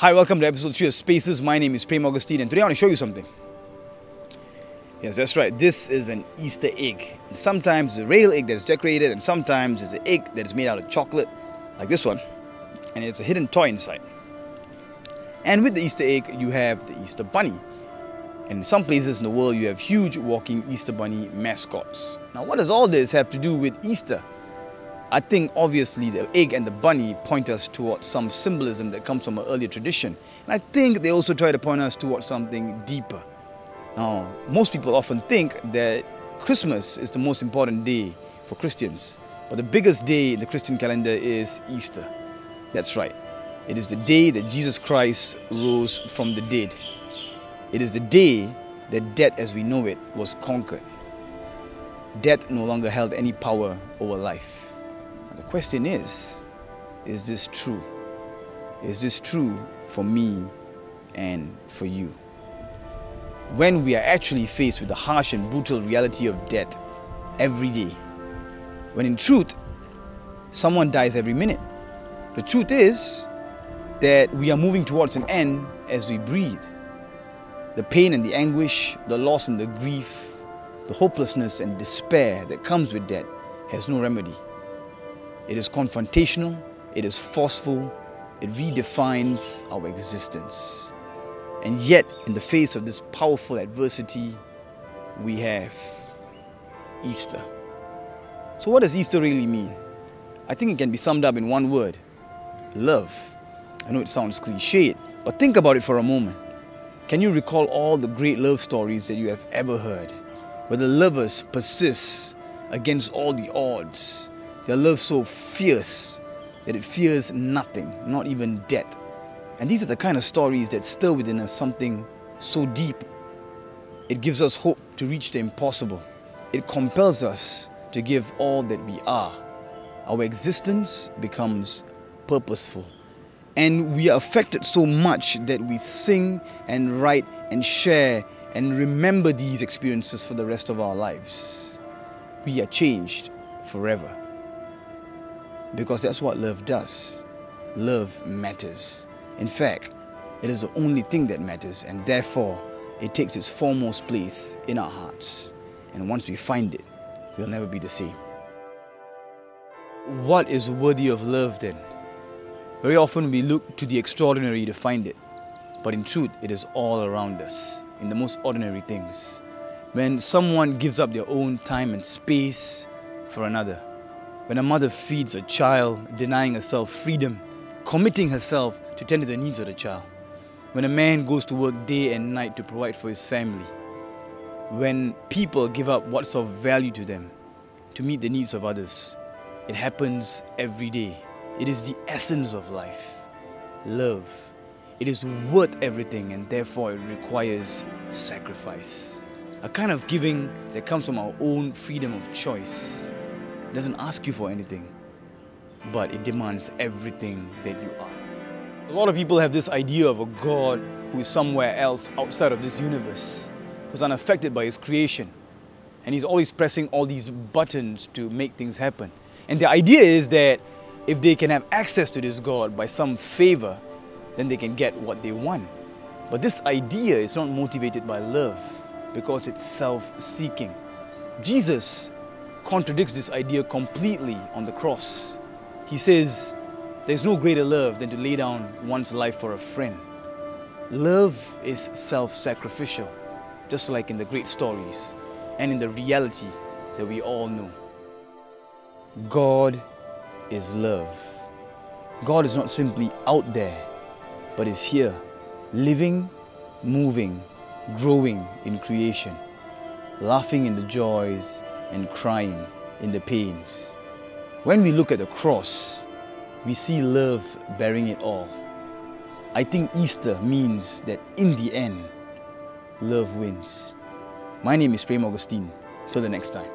Hi, welcome to episode 3 of Spaces. My name is Prem and today I want to show you something. Yes, that's right. This is an Easter egg. And sometimes it's a real egg that's decorated, and sometimes it's an egg that is made out of chocolate, like this one. And it's a hidden toy inside. And with the Easter egg, you have the Easter Bunny. And in some places in the world, you have huge walking Easter Bunny mascots. Now, what does all this have to do with Easter? I think obviously the egg and the bunny point us towards some symbolism that comes from an earlier tradition. And I think they also try to point us towards something deeper. Now, most people often think that Christmas is the most important day for Christians. But the biggest day in the Christian calendar is Easter. That's right. It is the day that Jesus Christ rose from the dead. It is the day that death as we know it was conquered. Death no longer held any power over life. The question is this true? Is this true for me and for you? When we are actually faced with the harsh and brutal reality of death every day, when in truth, someone dies every minute. The truth is that we are moving towards an end as we breathe. The pain and the anguish, the loss and the grief, the hopelessness and despair that comes with death has no remedy. It is confrontational, it is forceful, it redefines our existence. And yet, in the face of this powerful adversity, we have Easter. So what does Easter really mean? I think it can be summed up in one word: love. I know it sounds cliched, but think about it for a moment. Can you recall all the great love stories that you have ever heard, where the lovers persist against all the odds? Their love so fierce that it fears nothing, not even death. And these are the kind of stories that stir within us something so deep. It gives us hope to reach the impossible. It compels us to give all that we are. Our existence becomes purposeful. And we are affected so much that we sing and write and share and remember these experiences for the rest of our lives. We are changed forever. Because that's what love does. Love matters. In fact, it is the only thing that matters, and therefore it takes its foremost place in our hearts. And once we find it, we'll never be the same. What is worthy of love then? Very often we look to the extraordinary to find it. But in truth, it is all around us, in the most ordinary things. When someone gives up their own time and space for another. When a mother feeds a child, denying herself freedom, committing herself to tend to the needs of the child. When a man goes to work day and night to provide for his family. When people give up what's of value to them to meet the needs of others. It happens every day. It is the essence of life. Love. It is worth everything, and therefore it requires sacrifice. A kind of giving that comes from our own freedom of choice. It doesn't ask you for anything, but it demands everything that you are. A lot of people have this idea of a God who is somewhere else outside of this universe, who's unaffected by his creation. And he's always pressing all these buttons to make things happen. And the idea is that if they can have access to this God by some favor, then they can get what they want. But this idea is not motivated by love, because it's self-seeking. Jesus contradicts this idea completely on the cross. He says, there's no greater love than to lay down one's life for a friend. Love is self-sacrificial, just like in the great stories and in the reality that we all know. God is love. God is not simply out there, but is here, living, moving, growing in creation, laughing in the joys and crying in the pains. When we look at the cross, we see love bearing it all. I think Easter means that in the end, love wins. My name is Prem. Till the next time.